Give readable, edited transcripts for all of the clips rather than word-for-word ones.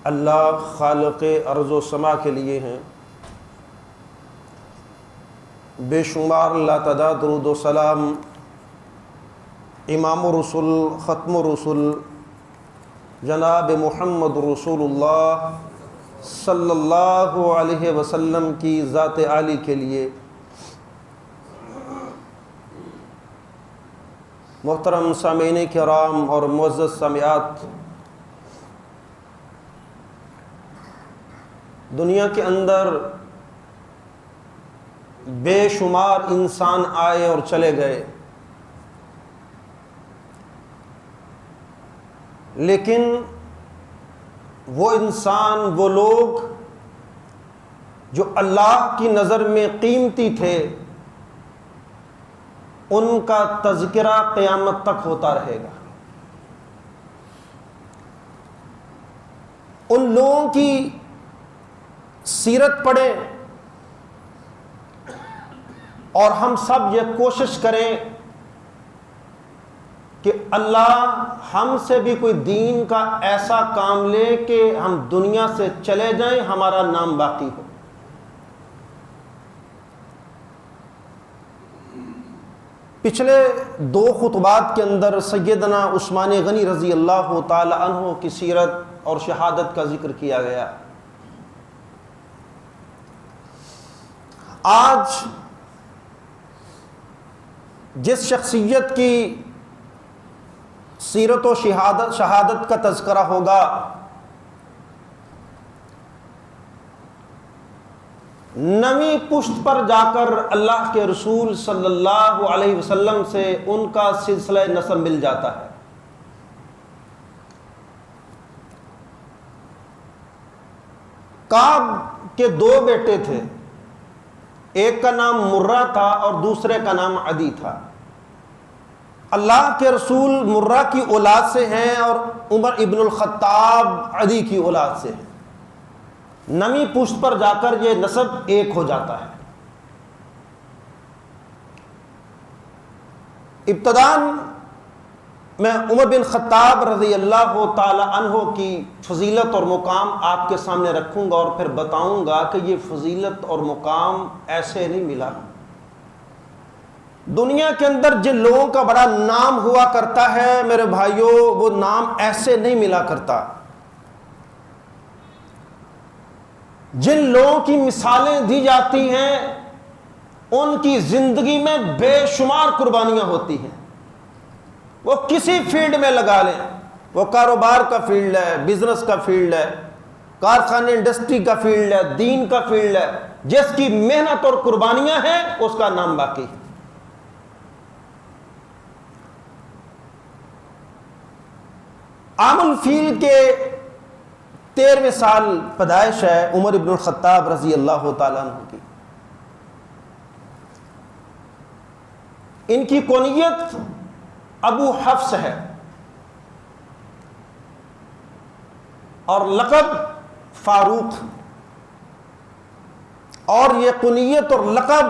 اللہ خالق ارض و سما کے لیے ہیں، بے شمار لا تعداد درود و سلام امام الرسل ختم الرسل جناب محمد رسول اللہ صلی اللہ علیہ وسلم کی ذات عالی کے لیے۔ محترم سامعین کرام اور معزز سامعات، دنیا کے اندر بے شمار انسان آئے اور چلے گئے، لیکن وہ انسان، وہ لوگ جو اللہ کی نظر میں قیمتی تھے، ان کا تذکرہ قیامت تک ہوتا رہے گا۔ ان لوگوں کی سیرت پڑھیں اور ہم سب یہ کوشش کریں کہ اللہ ہم سے بھی کوئی دین کا ایسا کام لے کہ ہم دنیا سے چلے جائیں، ہمارا نام باقی ہو۔ پچھلے دو خطبات کے اندر سیدنا عثمان غنی رضی اللہ تعالی عنہ کی سیرت اور شہادت کا ذکر کیا گیا۔ آج جس شخصیت کی سیرت و شہادت کا تذکرہ ہوگا، نویں پشت پر جا کر اللہ کے رسول صلی اللہ علیہ وسلم سے ان کا سلسلہ نسب مل جاتا ہے۔ کعب کے دو بیٹے تھے، ایک کا نام مرہ تھا اور دوسرے کا نام عدی تھا۔ اللہ کے رسول مرہ کی اولاد سے ہیں اور عمر ابن الخطاب عدی کی اولاد سے ہیں۔ نویں پشت پر جا کر یہ نسب ایک ہو جاتا ہے۔ ابتداً میں عمر بن خطاب رضی اللہ تعالی عنہ کی فضیلت اور مقام آپ کے سامنے رکھوں گا اور پھر بتاؤں گا کہ یہ فضیلت اور مقام ایسے نہیں ملا۔ دنیا کے اندر جن لوگوں کا بڑا نام ہوا کرتا ہے میرے بھائیوں، وہ نام ایسے نہیں ملا کرتا۔ جن لوگوں کی مثالیں دی جاتی ہیں ان کی زندگی میں بے شمار قربانیاں ہوتی ہیں۔ وہ کسی فیلڈ میں لگا لیں، وہ کاروبار کا فیلڈ ہے، بزنس کا فیلڈ ہے، کارخانے انڈسٹری کا فیلڈ ہے، دین کا فیلڈ ہے، جس کی محنت اور قربانیاں ہیں اس کا نام باقی ہے۔ عام الفیل کے 13ویں سال پیدائش ہے عمر ابن الخطاب رضی اللہ تعالیٰ عنہ کی۔ ان کی کنیت ابو حفص ہے اور لقب فاروق، اور یہ کنیت اور لقب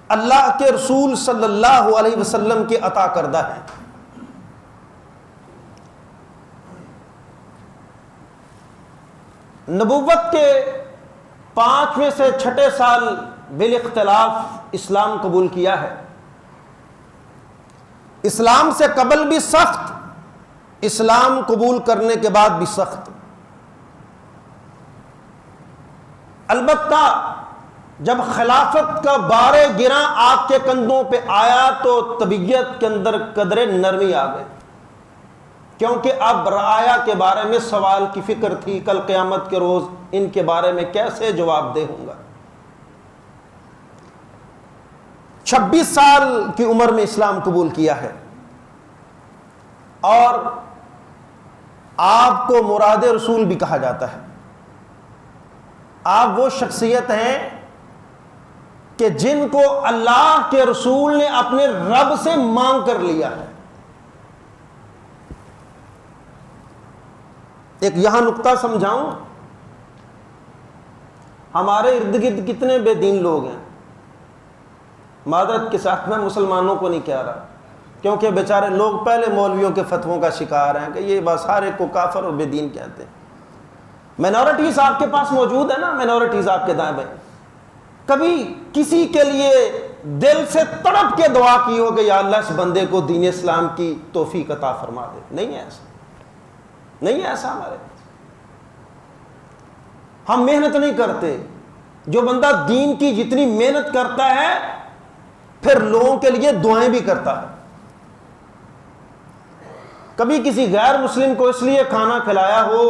اللہ کے رسول صلی اللہ علیہ وسلم کے عطا کردہ ہے۔ نبوت کے 5ویں سے 6 سال بالاختلاف اسلام قبول کیا ہے۔ اسلام سے قبل بھی سخت، اسلام قبول کرنے کے بعد بھی سخت۔ البتہ جب خلافت کا بار گراں آپ کے کندھوں پہ آیا تو طبیعت کے اندر قدرے نرمی آ گئی، کیونکہ اب رعایا کے بارے میں سوال کی فکر تھی، کل قیامت کے روز ان کے بارے میں کیسے جواب دہ ہوں گا۔ 26 سال کی عمر میں اسلام قبول کیا ہے، اور آپ کو مراد رسول بھی کہا جاتا ہے۔ آپ وہ شخصیت ہیں کہ جن کو اللہ کے رسول نے اپنے رب سے مانگ کر لیا ہے۔ ایک یہاں نقطہ سمجھاؤں، ہمارے ارد گرد کتنے بے دین لوگ ہیں۔ معذرت کے ساتھ میں مسلمانوں کو نہیں کہہ رہا، کیونکہ بیچارے لوگ پہلے مولویوں کے فتووں کا شکار ہیں کہ یہ بس ہر ایک کو کافر اور بے دین کہتے ہیں۔ مائنورٹیز آپ کے پاس موجود ہے نا، مائنورٹیز آپ کے دائیں بائیں، کبھی کسی کے لیے دل سے تڑپ کے دعا کی ہو کہ یا اللہ اس بندے کو دین اسلام کی توفیق عطا فرما دے؟ نہیں ہے ایسا، نہیں ہے ایسا ہمارے پاس۔ ہم محنت نہیں کرتے۔ جو بندہ دین کی جتنی محنت کرتا ہے پھر لوگوں کے لیے دعائیں بھی کرتا ہے۔ کبھی کسی غیر مسلم کو اس لیے کھانا کھلایا ہو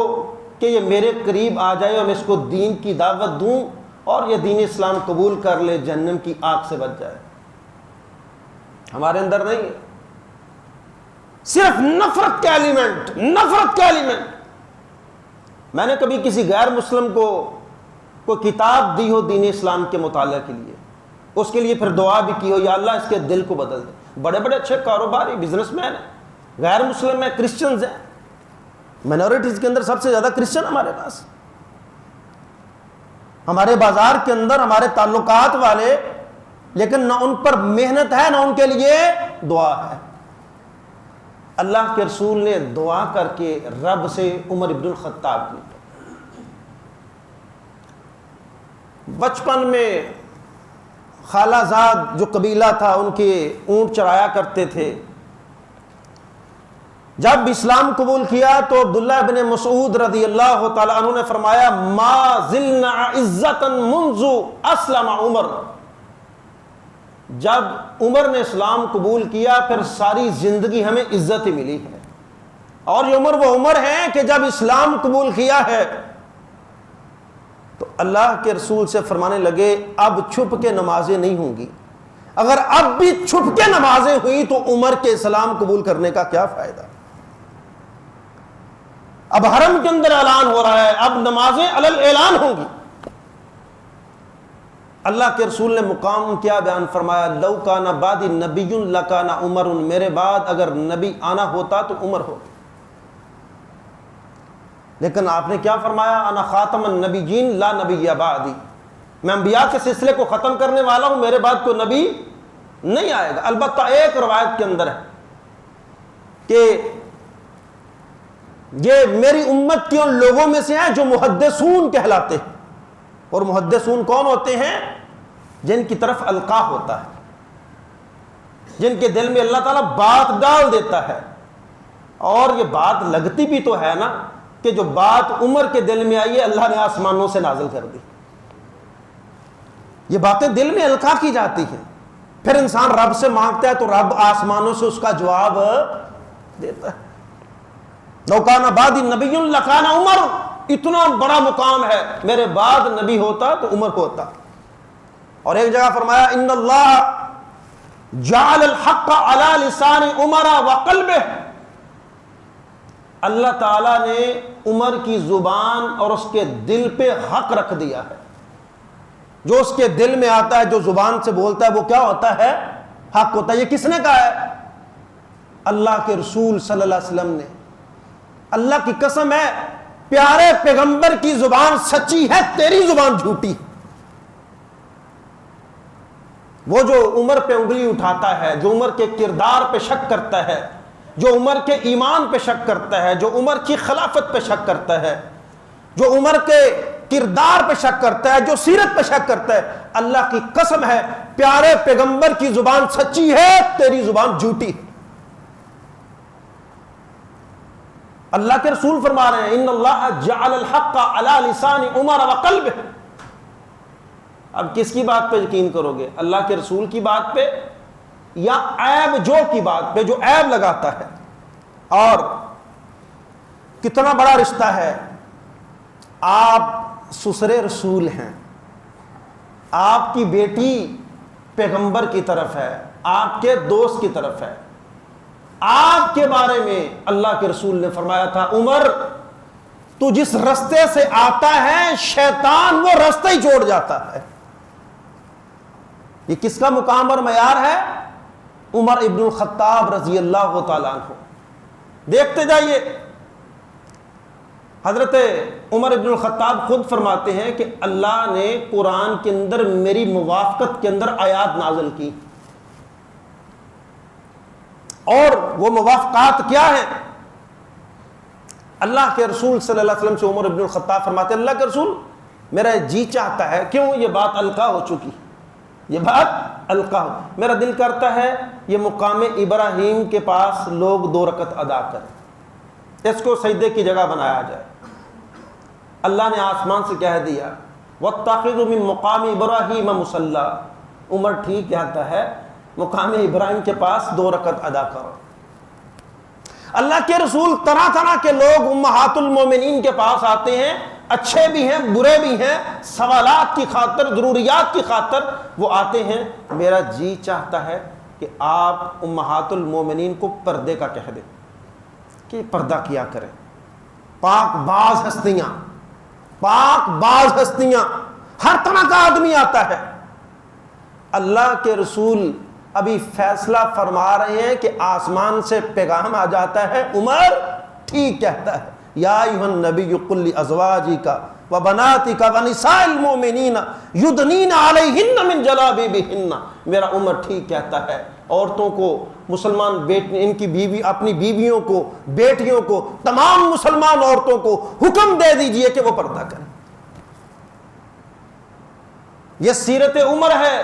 کہ یہ میرے قریب آ جائے اور میں اس کو دین کی دعوت دوں اور یہ دین اسلام قبول کر لے، جہنم کی آگ سے بچ جائے؟ ہمارے اندر نہیں ہے، صرف نفرت کا ایلیمنٹ، نفرت کا ایلیمنٹ۔ میں نے کبھی کسی غیر مسلم کو کوئی کتاب دی ہو دین اسلام کے مطالعہ کے لیے، اس کے لیے پھر دعا بھی کی ہو یا اللہ اس کے دل کو بدل دے۔ بڑے بڑے اچھے کاروباری بزنس مین ہیں، غیر مسلم ہیں، کرسچنز ہیں، مائنورٹیز کے اندر سب سے زیادہ کرسچن ہمارے پاس، ہمارے بازار کے اندر ہمارے تعلقات والے، لیکن نہ ان پر محنت ہے نہ ان کے لیے دعا ہے۔ اللہ کے رسول نے دعا کر کے رب سے عمر بن الخطاب کی، بچپن میں خالہ زاد جو قبیلہ تھا ان کے اونٹ چرایا کرتے تھے، جب اسلام قبول کیا تو عبداللہ بن مسعود رضی اللہ تعالیٰ عنہ نے فرمایا ما زلنا عزتا منذ اسلم عمر، جب عمر نے اسلام قبول کیا پھر ساری زندگی ہمیں عزت ہی ملی ہے۔ اور یہ عمر وہ عمر ہے کہ جب اسلام قبول کیا ہے تو اللہ کے رسول سے فرمانے لگے اب چھپ کے نمازیں نہیں ہوں گی، اگر اب بھی چھپ کے نمازیں ہوئی تو عمر کے اسلام قبول کرنے کا کیا فائدہ؟ اب حرم کے اندر اعلان ہو رہا ہے، اب نمازیں علل اعلان ہوں گی۔ اللہ کے رسول نے مقام کیا بیان فرمایا، لو کان بعدی نبی لکان عمر، میرے بعد اگر نبی آنا ہوتا تو عمر ہوتا۔ لیکن آپ نے کیا فرمایا، انا خاتم النبیین لا نبی بعدی، میں انبیاء کے سلسلے کو ختم کرنے والا ہوں، میرے بعد کوئی نبی نہیں آئے گا۔ البتہ ایک روایت کے اندر ہے کہ یہ میری امت کے ان لوگوں میں سے ہیں جو محدثون کہلاتے ہیں، اور محدثون کون ہوتے ہیں؟ جن کی طرف القاء ہوتا ہے، جن کے دل میں اللہ تعالیٰ بات ڈال دیتا ہے، اور یہ بات لگتی بھی تو ہے نا کہ جو بات عمر کے دل میں آئی ہے اللہ نے آسمانوں سے نازل کر دی۔ یہ باتیں دل میں القاء کی جاتی ہیں، پھر انسان رب سے مانگتا ہے تو رب آسمانوں سے اس کا جواب دیتا ہے۔ لو کان بعدی نبی لکان عمر، اتنا بڑا مقام ہے، میرے بعد نبی ہوتا تو عمر ہوتا۔ اور ایک جگہ فرمایا ان اللہ جعل الحق علی لسان عمر وقلبہ، اللہ تعالیٰ نے عمر کی زبان اور اس کے دل پہ حق رکھ دیا ہے۔ جو اس کے دل میں آتا ہے، جو زبان سے بولتا ہے، وہ کیا ہوتا ہے؟ حق ہوتا ہے۔ یہ کس نے کہا ہے؟ اللہ کے رسول صلی اللہ علیہ وسلم نے۔ اللہ کی قسم ہے پیارے پیغمبر کی زبان سچی ہے، تیری زبان جھوٹی۔ وہ جو عمر پہ انگلی اٹھاتا ہے، جو عمر کے کردار پہ شک کرتا ہے، جو عمر کے ایمان پہ شک کرتا ہے، جو عمر کی خلافت پہ شک کرتا ہے، جو عمر کے کردار پہ شک کرتا ہے، جو سیرت پہ شک کرتا ہے، اللہ کی قسم ہے پیارے پیغمبر کی زبان سچی ہے، تیری زبان جھوٹی ہے۔ اللہ کے رسول فرما رہے ہیں ان اللہ جعل الحق علی لسان عمر وقلبہ۔ اب کس کی بات پہ یقین کرو گے؟ اللہ کے رسول کی بات پہ یا عیب جو کی بات پہ، جو عیب لگاتا ہے؟ اور کتنا بڑا رشتہ ہے، آپ سسرے رسول ہیں، آپ کی بیٹی پیغمبر کی طرف ہے، آپ کے دوست کی طرف ہے۔ آپ کے بارے میں اللہ کے رسول نے فرمایا تھا عمر تو جس رستے سے آتا ہے شیطان وہ رستہ ہی چھوڑ جاتا ہے۔ یہ کس کا مقام اور معیار ہے؟ عمر ابن الخطاب رضی اللہ تعالیٰ عنہ۔ دیکھتے جائیے، حضرت عمر ابن الخطاب خود فرماتے ہیں کہ اللہ نے قرآن کے اندر میری موافقت کے اندر آیات نازل کی، اور وہ موافقات کیا ہیں؟ اللہ کے رسول صلی اللہ علیہ وسلم سے عمر بن الخطاب فرماتے اللہ کے رسول میرا جی چاہتا ہے، کیوں یہ بات القا ہو چکی، یہ بات القا ہو، میرا دل کرتا ہے یہ مقام ابراہیم کے پاس لوگ 2 رکعت ادا کریں، اس کو سجدے کی جگہ بنایا جائے۔ اللہ نے آسمان سے کہہ دیا وَاتَّخِذُوا مِن مُقَامِ إِبْرَاهِيمَ مُصَلَّى، عمر ٹھیک کہتا ہے مقام ابراہیم کے پاس 2 رکعت ادا کرو۔ اللہ کے رسول طرح طرح کے لوگ امہات المومنین کے پاس آتے ہیں، اچھے بھی ہیں برے بھی ہیں، سوالات کی خاطر ضروریات کی خاطر وہ آتے ہیں، میرا جی چاہتا ہے کہ آپ امہات المومنین کو پردے کا کہہ دیں کہ پردہ کیا کریں۔ پاک باز ہستیاں، پاک باز ہستیاں، ہر طرح کا آدمی آتا ہے۔ اللہ کے رسول ابھی فیصلہ فرما رہے ہیں کہ آسمان سے پیغام آ جاتا ہے، عمر ٹھیک کہتا ہے، یا ایھا النبی قل لازواجک وبناتک ونساء المؤمنین یدنین علیہن من جلابیبہن، میرا عمر ٹھیک کہتا ہے عورتوں کو، مسلمان ان کی بیوی، اپنی بیویوں کو، بیٹیوں کو، تمام مسلمان عورتوں کو حکم دے دیجئے کہ وہ پردہ کریں۔ یہ سیرت عمر ہے۔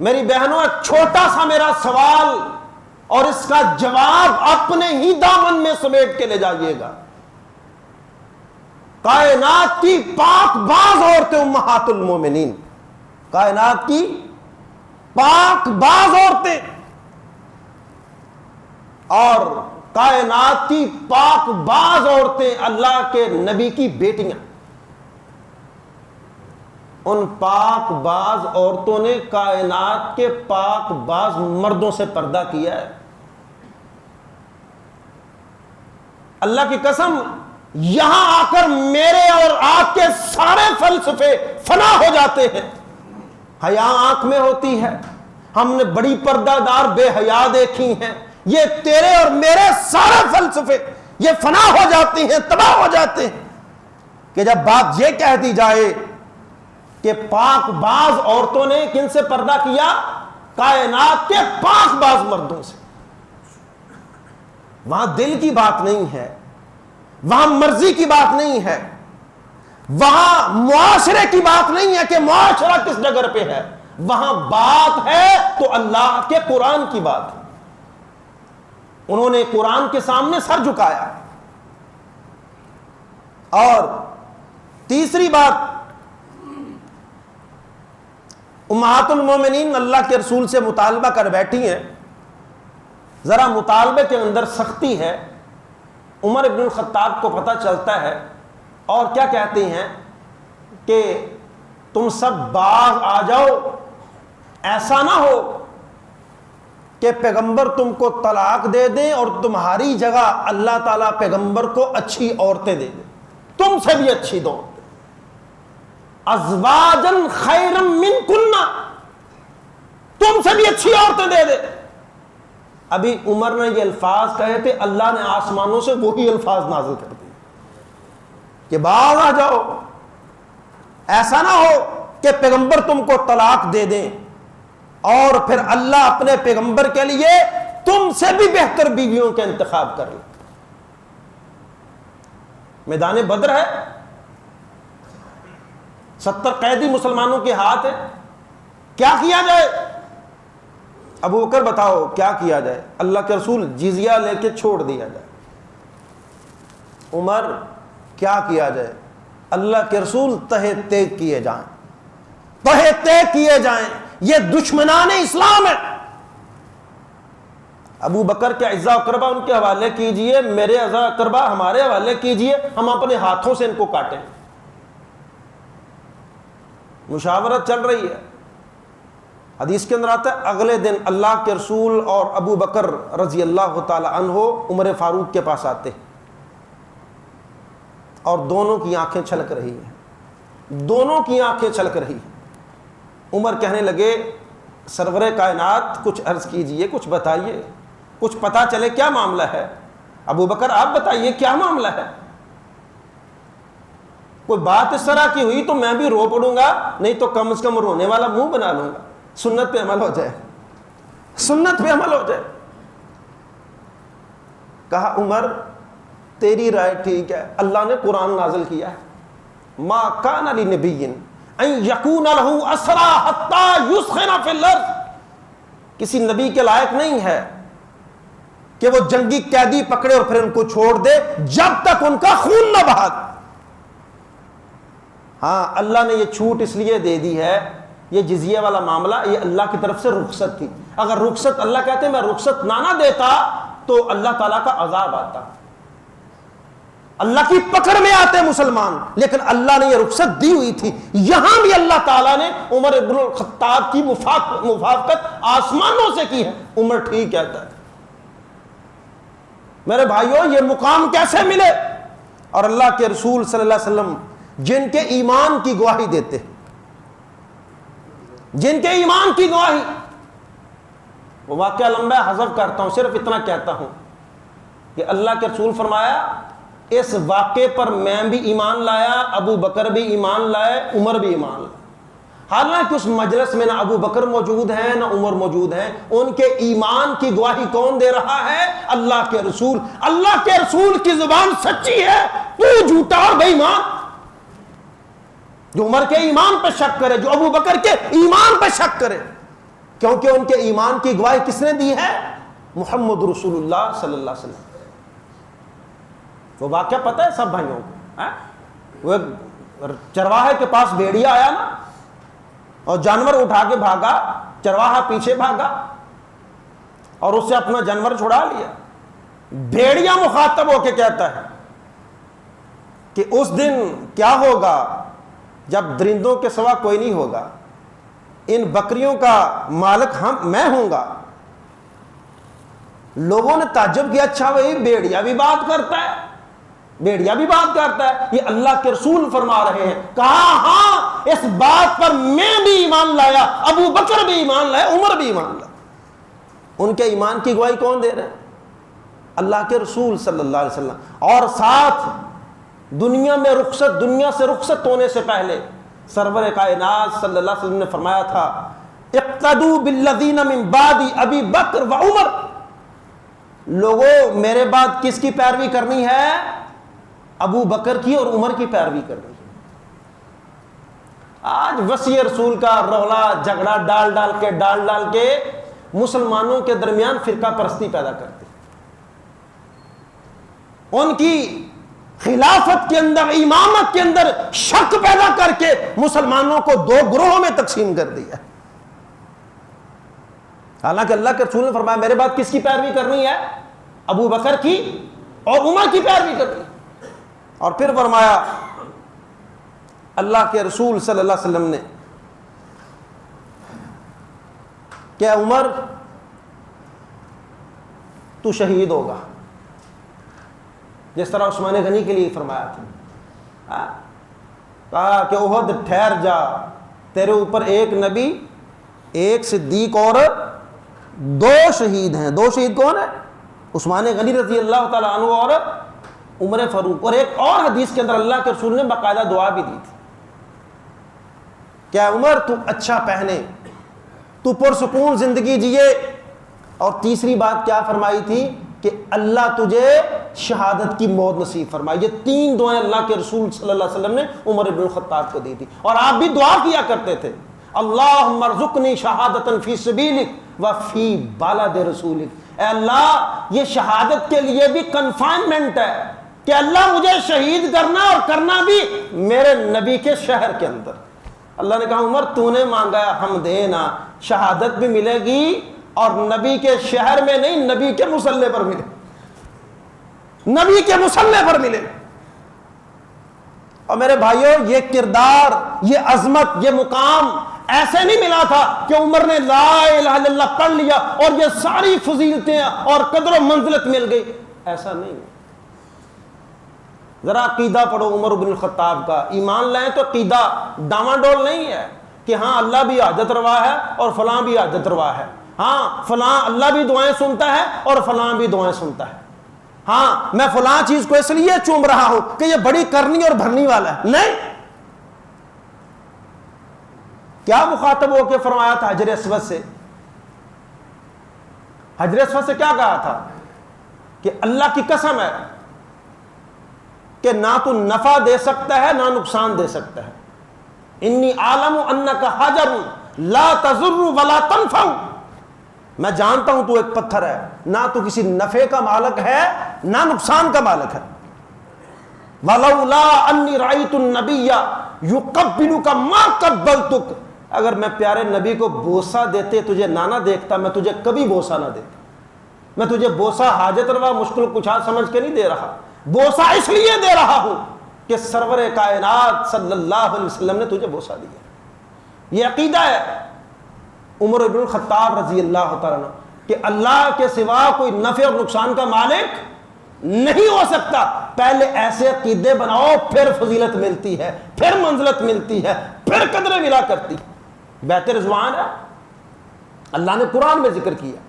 میری بہنوں ایک چھوٹا سا میرا سوال اور اس کا جواب اپنے ہی دامن میں سمیٹ کے لے جائیے گا۔ کائنات کی پاک باز عورتیں امہات المومنین، کائنات کی پاک باز عورتیں اور کائنات کی پاک باز عورتیں اللہ کے نبی کی بیٹیاں، ان پاک باز عورتوں نے کائنات کے پاک باز مردوں سے پردہ کیا ہے۔ اللہ کی قسم یہاں آ کر میرے اور آپ کے سارے فلسفے فنا ہو جاتے ہیں۔ حیا آنکھ میں ہوتی ہے، ہم نے بڑی پردہ دار بے حیا دیکھی ہیں، یہ تیرے اور میرے سارے فلسفے یہ فنا ہو جاتے ہیں، تباہ ہو جاتے ہیں کہ جب بات یہ کہہ دی جائے کہ پاک باز عورتوں نے کن سے پردہ کیا؟ کائنات کے پاک باز مردوں سے۔ وہاں دل کی بات نہیں ہے، وہاں مرضی کی بات نہیں ہے، وہاں معاشرے کی بات نہیں ہے کہ معاشرہ کس جگہ پہ ہے، وہاں بات ہے تو اللہ کے قرآن کی بات ہے۔ انہوں نے قرآن کے سامنے سر جھکایا۔ اور تیسری بات، امہات المومنین اللہ کے رسول سے مطالبہ کر بیٹھی ہیں، ذرا مطالبے کے اندر سختی ہے۔ عمر بن الخطاب کو پتہ چلتا ہے اور کیا کہتے ہیں کہ تم سب باز آ جاؤ، ایسا نہ ہو کہ پیغمبر تم کو طلاق دے دیں اور تمہاری جگہ اللہ تعالیٰ پیغمبر کو اچھی عورتیں دے دیں، تم سے بھی اچھی دو، ازواجن خیرم منکن، تم سے بھی اچھی عورتیں دے دے۔ ابھی عمر نے یہ الفاظ کہے تھے، اللہ نے آسمانوں سے وہی الفاظ نازل کر دیے کہ باز آ جاؤ، ایسا نہ ہو کہ پیغمبر تم کو طلاق دے دیں اور پھر اللہ اپنے پیغمبر کے لیے تم سے بھی بہتر بیویوں کا انتخاب کر لے۔ میدان بدر ہے، 70 قیدی مسلمانوں کے ہاتھ ہے، کیا کیا جائے؟ ابو بکر بتاؤ کیا کیا جائے؟ اللہ کے رسول جزیہ لے کے چھوڑ دیا جائے۔ عمر کیا کیا جائے؟ اللہ کے رسول تہہ تیگ کیے جائیں، تہہ تیگ کیے جائیں، یہ دشمنان اسلام ہے۔ ابو بکر کے اعزاء اقربا ان کے حوالے کیجئے، میرے اعزاء اقربا ہمارے حوالے کیجئے، ہم اپنے ہاتھوں سے ان کو کاٹیں۔ مشاورت چل رہی ہے۔ حدیث کے اندر آتا ہے اگلے دن اللہ کے رسول اور ابو بکر رضی اللہ تعالی عنہ عمر فاروق کے پاس آتے اور دونوں کی آنکھیں چھلک رہی ہیں، دونوں کی آنکھیں چھلک رہی ہیں۔ عمر کہنے لگے سرور کائنات کچھ عرض کیجئے، کچھ بتائیے، کچھ پتا چلے کیا معاملہ ہے۔ ابو بکر آپ بتائیے کیا معاملہ ہے؟ کوئی بات اس طرح کی ہوئی تو میں بھی رو پڑوں گا، نہیں تو کم از کم رونے والا منہ بنا لوں گا، سنت پہ عمل ہو جائے، سنت پہ عمل ہو جائے۔ کہا عمر تیری رائے ٹھیک ہے، اللہ نے قرآن نازل کیا ہے، ما کان لنبی ان یکون لہ اسری حتی یثخن فی الارض، کسی نبی کے لائق نہیں ہے کہ وہ جنگی قیدی پکڑے اور پھر ان کو چھوڑ دے جب تک ان کا خون نہ بہا۔ ہاں اللہ نے یہ چھوٹ اس لیے دے دی ہے، یہ جزیہ والا معاملہ یہ اللہ کی طرف سے رخصت تھی، اگر رخصت اللہ کہتے میں رخصت نہ دیتا تو اللہ تعالیٰ کا عذاب آتا، اللہ کی پکڑ میں آتے مسلمان، لیکن اللہ نے یہ رخصت دی ہوئی تھی۔ یہاں بھی اللہ تعالیٰ نے عمر بن الخطاب کی موافقت آسمانوں سے کی ہے، عمر ٹھیک کہتا ہے۔ میرے بھائیوں یہ مقام کیسے ملے؟ اور اللہ کے رسول صلی اللہ علیہ وسلم جن کے ایمان کی گواہی دیتے، جن کے ایمان کی گواہی، وہ واقعہ لمبا حذف کرتا ہوں، صرف اتنا کہتا ہوں کہ اللہ کے رسول فرمایا اس واقعے پر میں بھی ایمان لایا، ابو بکر بھی ایمان لائے، عمر بھی ایمان لائے۔ حالانکہ اس مجلس میں نہ ابو بکر موجود ہیں نہ عمر موجود ہیں، ان کے ایمان کی گواہی کون دے رہا ہے؟ اللہ کے رسول۔ اللہ کے رسول کی زبان سچی ہے، تو جھوٹا اور بے ایمان۔ جو عمر کے ایمان پہ شک کرے، جو ابو بکر کے ایمان پہ شک کرے، کیونکہ ان کے ایمان کی گواہی کس نے دی ہے؟ محمد رسول اللہ صلی اللہ علیہ وسلم۔ وہ واقعہ پتہ ہے سب بھائیوں کو، وہ چرواہے کے پاس بھیڑیا آیا نا اور جانور اٹھا کے بھاگا، چرواہا پیچھے بھاگا اور اس سے اپنا جانور چھڑا لیا۔ بھیڑیا مخاطب ہو کے کہتا ہے کہ اس دن کیا ہوگا جب درندوں کے سوا کوئی نہیں ہوگا، ان بکریوں کا مالک میں ہوں گا۔ لوگوں نے تعجب کیا، اچھا وہی بھیڑیا بھی بات کرتا ہے، بھیڑیا بھی بات کرتا ہے، یہ اللہ کے رسول فرما رہے ہیں۔ کہا ہاں اس بات پر میں بھی ایمان لایا، ابو بکر بھی ایمان لایا، عمر بھی ایمان لایا۔ ان کے ایمان کی گواہی کون دے رہے ہیں؟ اللہ کے رسول صلی اللہ علیہ وسلم۔ اور ساتھ دنیا سے رخصت ہونے سے پہلے سرور کائنات صلی اللہ علیہ وسلم نے فرمایا تھا اقتدوا بالذین من بعد ابی بکر و عمر، لوگوں میرے بعد کس کی پیروی کرنی ہے؟ ابو بکر کی اور عمر کی پیروی کرنی ہے۔ آج وصی رسول کا رولا جھگڑا ڈال ڈال کے مسلمانوں کے درمیان فرقہ پرستی پیدا کرتے، ان کی خلافت کے اندر، امامت کے اندر شک پیدا کر کے مسلمانوں کو دو گروہوں میں تقسیم کر دیا۔ حالانکہ اللہ کے رسول نے فرمایا میرے بعد کس کی پیروی کرنی ہے؟ ابو بکر کی اور عمر کی پیروی کرنی ہے۔ اور پھر فرمایا اللہ کے رسول صلی اللہ علیہ وسلم نے کہ عمر تو شہید ہوگا، جس طرح عثمان غنی کے لیے فرمایا تھا، کہا کہ احد ٹھہر جا، تیرے اوپر ایک نبی، ایک صدیق اور دو شہید ہیں۔ دو شہید کون ہیں؟ عثمان غنی رضی اللہ تعالیٰ عنہ اور عمر فاروق۔ اور ایک اور حدیث کے اندر اللہ کے رسول نے باقاعدہ دعا بھی دی تھی، کیا عمر تو اچھا پہنے، تو پرسکون زندگی جیے۔ اور تیسری بات کیا فرمائی تھی کہ اللہ تجھے شہادت کی موت نصیب فرمائے۔ یہ تین دعائیں اللہ کے رسول صلی اللہ علیہ وسلم نے عمر بن الخطاب کو دی تھی، اور آپ بھی دعا کیا کرتے تھے، اللہم ارزقنی شہادتا فی سبیلک و فی بلد رسولک۔ اے اللہ یہ شہادت کے لیے بھی کنفائنمنٹ ہے کہ اللہ مجھے شہید کرنا، اور کرنا بھی میرے نبی کے شہر کے اندر۔ اللہ نے کہا عمر تو نے مانگا ہم دینا، شہادت بھی ملے گی اور نبی کے شہر میں نہیں، نبی کے مصلے پر ملے، نبی کے مصلے پر ملے۔ اور میرے بھائیوں یہ کردار، یہ عظمت، یہ مقام ایسے نہیں ملا تھا کہ عمر نے لا الہ الا اللہ پڑھ لیا اور یہ ساری فضیلتیں اور قدر و منزلت مل گئی، ایسا نہیں۔ ذرا عقیدہ پڑھو عمر بن الخطاب کا، ایمان لائیں تو عقیدہ ڈاما ڈول نہیں ہے کہ ہاں اللہ بھی حاجت روا ہے اور فلاں بھی حاجت روا ہے، ہاں فلاں اللہ بھی دعائیں سنتا ہے اور فلاں بھی دعائیں سنتا ہے، ہاں میں فلاں چیز کو اس لیے چوم رہا ہوں کہ یہ بڑی کرنی اور بھرنی والا ہے، نہیں۔ کیا مخاطب ہو کے فرمایا تھا حجر اسود سے؟ حجر اسود سے کیا کہا تھا کہ اللہ کی قسم ہے کہ نہ تو نفع دے سکتا ہے نہ نقصان دے سکتا ہے. انی عالم انک حجر لا تضر ولا تنفع، میں جانتا ہوں تو ایک پتھر ہے، نہ تو کسی نفع کا مالک ہے نہ نقصان کا مالک ہے. ولولا انی رأیت النبی یقبلک ما قبلتک، اگر میں پیارے نبی کو بوسہ دیتے تجھے نہ دیکھتا میں تجھے کبھی بوسہ نہ دیتا. میں تجھے بوسہ حاجت روا مشکل کچھا سمجھ کے نہیں دے رہا، بوسہ اس لیے دے رہا ہوں کہ سرور کائنات صلی اللہ علیہ وسلم نے تجھے بوسہ دیا. یہ عقیدہ ہے عمر بن الخطاب رضی اللہ تعالیٰ عنہ کہ اللہ کے سوا کوئی نفع اور نقصان کا مالک نہیں ہو سکتا. پہلے ایسے عقیدے بناؤ پھر فضیلت ملتی ہے، پھر منزلت ملتی ہے، پھر قدریں ملا کرتی. بیعت رضوان ہے، اللہ نے قرآن میں ذکر کیا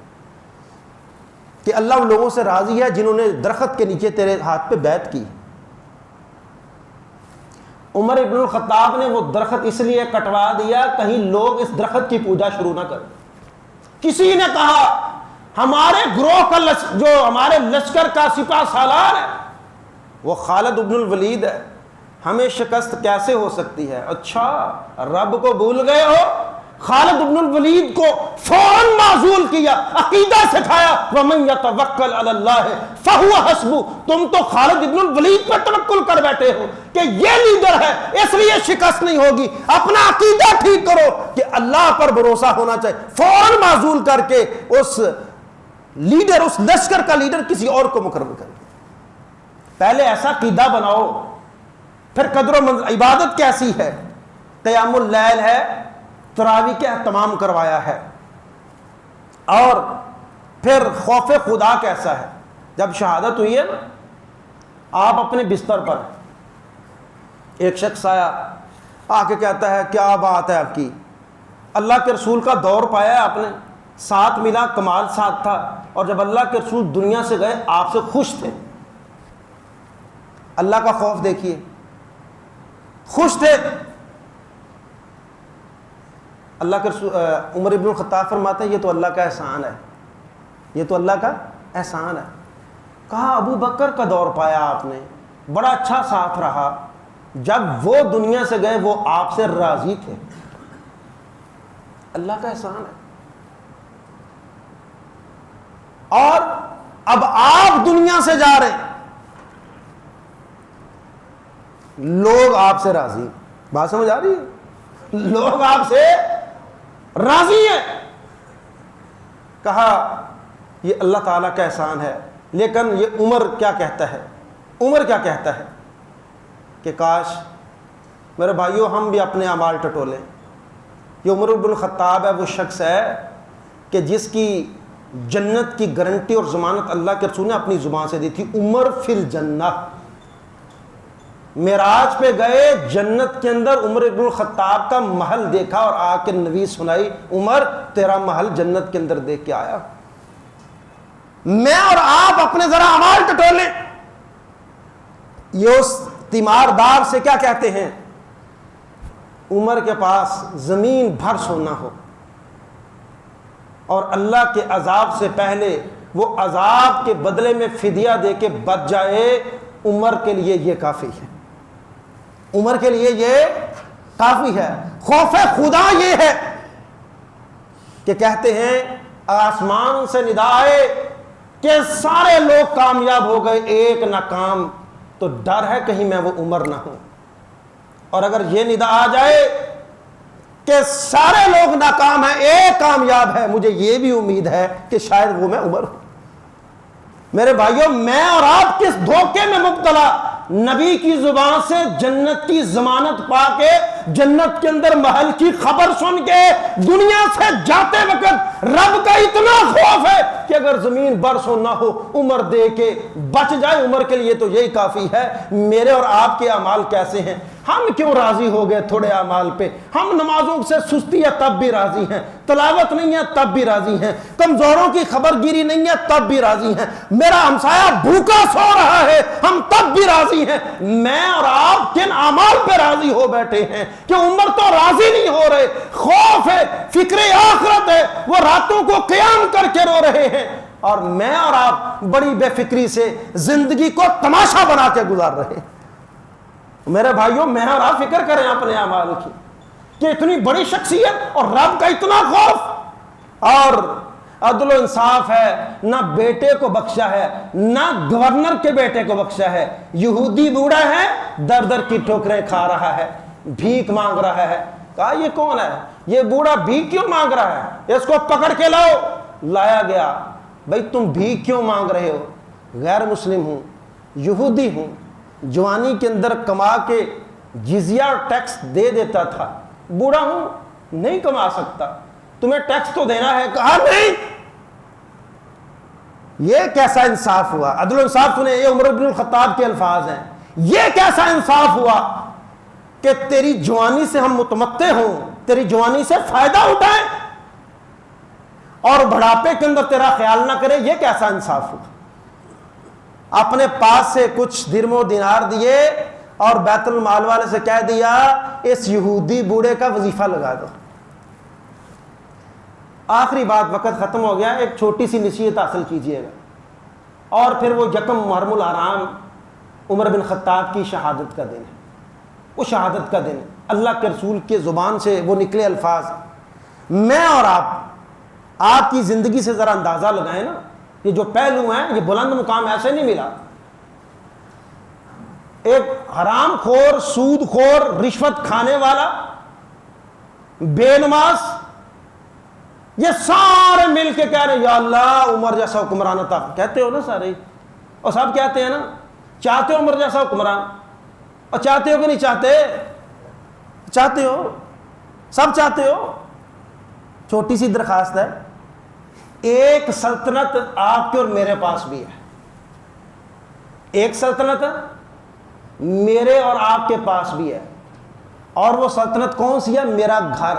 کہ اللہ ان لوگوں سے راضی ہے جنہوں نے درخت کے نیچے تیرے ہاتھ پہ بیعت کی. عمر ابن الخطاب نے وہ درخت اس لیے کٹوا دیا کہیں لوگ اس درخت کی پوجا شروع نہ کریں. کسی نے کہا ہمارے گروہ کا جو ہمارے لشکر کا سپاہ سالار ہے وہ خالد ابن الولید ہے، ہمیں شکست کیسے ہو سکتی ہے؟ اچھا رب کو بھول گئے ہو؟ خالد ابن الولید کو فوراً معزول کیا، عقیدہ سکھایا وَمَن يَتَوَكَّلْ عَلَى اللَّهِ فَهُوَ حَسْبُهُ. تم تو خالد ابن الولید پر توکل کر بیٹھے ہو کہ یہ لیڈر ہے اس لیے شکست نہیں ہوگی. اپنا عقیدہ ٹھیک کرو کہ اللہ پر بھروسہ ہونا چاہیے. فوراً معزول کر کے اس لیڈر، اس لشکر کا لیڈر کسی اور کو مقرر کر دیا. پہلے ایسا عقیدہ بناؤ، پھر قدر و منزل. عبادت کیسی ہے؟ قیام اللیل ہے، تراویح کا اہتمام کروایا ہے. اور پھر خوف خدا کیسا ہے؟ جب شہادت ہوئی ہے نا، آپ اپنے بستر پر، ایک شخص آیا آ کے کہتا ہے کیا بات ہے آپ کی، اللہ کے رسول کا دور پایا ہے آپ نے، ساتھ ملا، کمال ساتھ تھا، اور جب اللہ کے رسول دنیا سے گئے آپ سے خوش تھے. اللہ کا خوف دیکھیے، خوش تھے. اللہ کے رسول عمر ابن الخطاب فرماتے ہیں یہ تو اللہ کا احسان ہے، یہ تو اللہ کا احسان ہے. کہا ابو بکر کا دور پایا آپ نے، بڑا اچھا ساتھ رہا، جب وہ دنیا سے گئے وہ آپ سے راضی تھے. اللہ کا احسان ہے. اور اب آپ دنیا سے جا رہے ہیں، لوگ آپ سے راضی. بات سمجھ آ رہی ہے؟ لوگ آپ سے راضی ہیں. کہا یہ اللہ تعالیٰ کا احسان ہے. لیکن یہ عمر کیا کہتا ہے؟ عمر کیا کہتا ہے کہ کاش میرے بھائیوں ہم بھی اپنے اعمال ٹٹولیں. یہ عمر بن الخطاب ہے، وہ شخص ہے کہ جس کی جنت کی گارنٹی اور ضمانت اللہ کے رسول نے اپنی زبان سے دی تھی. عمر فی الجنہ. معراج پہ گئے، جنت کے اندر عمر ابن الخطاب کا محل دیکھا اور آ کے نویز سنائی عمر تیرا محل جنت کے اندر دیکھ کے آیا. میں اور آپ اپنے ذرا اعمال ٹٹولیں. یہ اس تیماردار سے کیا کہتے ہیں؟ عمر کے پاس زمین بھر سونا ہو اور اللہ کے عذاب سے پہلے وہ عذاب کے بدلے میں فدیہ دے کے بچ جائے، عمر کے لیے یہ کافی ہے. عمر کے لیے یہ کافی ہے. خوف خدا یہ ہے کہ کہتے ہیں آسمان سے ندا آئے کہ سارے لوگ کامیاب ہو گئے، ایک ناکام، تو ڈر ہے کہیں میں وہ عمر نہ ہوں. اور اگر یہ ندا آ جائے کہ سارے لوگ ناکام ہیں، ایک کامیاب ہے، مجھے یہ بھی امید ہے کہ شاید وہ میں عمر ہوں. میرے بھائیوں میں اور آپ کس دھوکے میں مبتلا؟ نبی کی زبان سے جنت کی ضمانت پا کے، جنت کے اندر محل کی خبر سن کے دنیا سے جاتے وقت رب کا اتنا خوف ہے کہ اگر زمین برسو نہ ہو عمر دے کے بچ جائے، عمر کے لیے تو یہی کافی ہے. میرے اور آپ کے اعمال کیسے ہیں؟ ہم کیوں راضی ہو گئے تھوڑے اعمال پہ؟ ہم نمازوں سے سستی ہے تب بھی راضی ہیں، تلاوت نہیں ہے تب بھی راضی ہیں، کمزوروں کی خبر گیری نہیں ہے تب بھی راضی ہیں، میرا ہمسایہ بھوکا سو رہا ہے ہم تب بھی راضی ہیں. میں اور آپ کن اعمال پہ راضی ہو بیٹھے ہیں کہ عمر تو راضی نہیں ہو رہے. خوف ہے، فکر آخرت ہے، وہ راتوں کو قیام کر کے رو رہے ہیں، اور میں اور آپ بڑی بے فکری سے زندگی کو تماشا بنا کے گزار رہے ہیں. میرے بھائیوں میں اور آپ فکر کریں اپنے اعمال کی کہ اتنی بڑی شخصیت اور رب کا اتنا خوف اور عدل و انصاف ہے، نہ بیٹے کو بخشا ہے نہ گورنر کے بیٹے کو بخشا ہے، یہودی بوڑھا ہے در در کی ٹھوکریں کھا رہا ہے، بھیک مانگ رہا ہے۔ کہا یہ کون ہے؟ یہ بوڑھا بھیک کیوں مانگ رہا ہے؟ اس کو پکڑ کے لاؤ۔ لایا گیا۔ بھئی تم بھیک کیوں مانگ رہے ہو؟ غیر مسلم ہوں، یہودی ہوں، جوانی کے اندر کما کے جزیہ اور ٹیکس دے دیتا تھا، بوڑھا ہوں نہیں کما سکتا، تمہیں ٹیکس تو دینا ہے۔ کہا نہیں۔ یہ کیسا انصاف ہوا؟ عدل و انصاف سنیں، یہ عمر بن الخطاب کے الفاظ ہیں۔ یہ کیسا انصاف ہوا کہ تیری جوانی سے ہم متمتع ہوں، تیری جوانی سے فائدہ اٹھائیں اور بڑھاپے کے اندر تیرا خیال نہ کرے؟ یہ کیسا انصاف ہوا؟ اپنے پاس سے کچھ درم و دینار دیے اور بیت المال والے سے کہہ دیا اس یہودی بوڑھے کا وظیفہ لگا دو۔ آخری بات، وقت ختم ہو گیا، ایک چھوٹی سی نصیحت حاصل کیجئے گا، اور پھر وہ یکم محرم الحرام عمر بن خطاب کی شہادت کا دن ہے۔ وہ شہادت کا دن، اللہ کے رسول کے زبان سے وہ نکلے الفاظ، میں اور آپ کی زندگی سے ذرا اندازہ لگائیں نا، یہ جو پہلو ہیں، یہ بلند مقام ایسے نہیں ملا۔ ایک حرام خور، سود خور، رشوت کھانے والا، بے نماز، یہ سارے مل کے کہہ رہے ہیں یا اللہ عمر جیسا حکمران عطا۔ کہتے ہو نا سارے، اور سب کہتے ہیں نا، چاہتے ہو عمر جیسا حکمران؟ اور چاہتے ہو کہ نہیں چاہتے؟ چاہتے ہو، سب چاہتے ہو۔ چھوٹی سی درخواست ہے، ایک سلطنت آپ کے اور میرے پاس بھی ہے، ایک سلطنت میرے اور آپ کے پاس بھی ہے، اور وہ سلطنت کون سی ہے؟ میرا گھر۔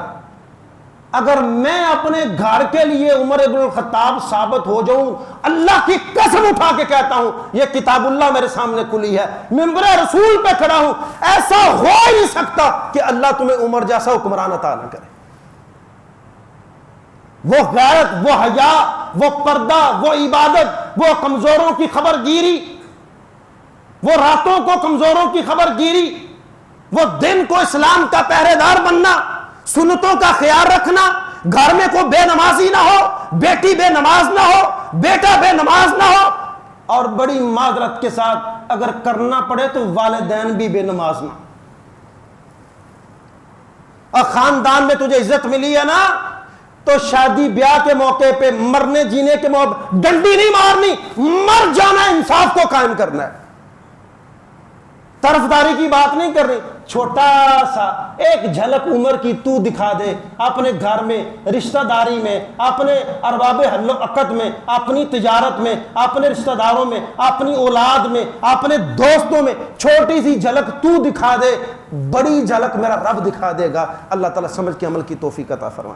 اگر میں اپنے گھر کے لیے عمر ابن الخطاب ثابت ہو جاؤں، اللہ کی قسم اٹھا کے کہتا ہوں، یہ کتاب اللہ میرے سامنے کھلی ہے، ممبر رسول پہ کھڑا ہوں، ایسا ہو ہی نہیں سکتا کہ اللہ تمہیں عمر جیسا حکمران عطا نہ کرے۔ وہ غیرت، وہ حیا، وہ پردہ، وہ عبادت، وہ کمزوروں کی خبر گیری، وہ راتوں کو کمزوروں کی خبر گیری، وہ دن کو اسلام کا پہرے دار بننا، سنتوں کا خیال رکھنا، گھر میں کوئی بے نمازی نہ ہو، بیٹی بے نماز نہ ہو، بیٹا بے نماز نہ ہو، اور بڑی معذرت کے ساتھ اگر کرنا پڑے تو والدین بھی بے نماز نہ۔ اور خاندان میں تجھے عزت ملی ہے نا، تو شادی بیاہ کے موقع پہ، مرنے جینے کے موقع پہ ڈنڈی نہیں مارنی، مر جانا، انصاف کو قائم کرنا ہے، طرفداری کی بات نہیں کر رہی۔ چھوٹا سا ایک جھلک عمر کی تو دکھا دے، اپنے گھر میں، رشتہ داری میں، اپنے ارباب حل و عقد میں، اپنی تجارت میں، اپنے رشتہ داروں میں، اپنی اولاد میں، اپنے دوستوں میں، چھوٹی سی جھلک تو دکھا دے، بڑی جھلک میرا رب دکھا دے گا۔ اللہ تعالیٰ سمجھ کے عمل کی توفیق عطا فرمائے۔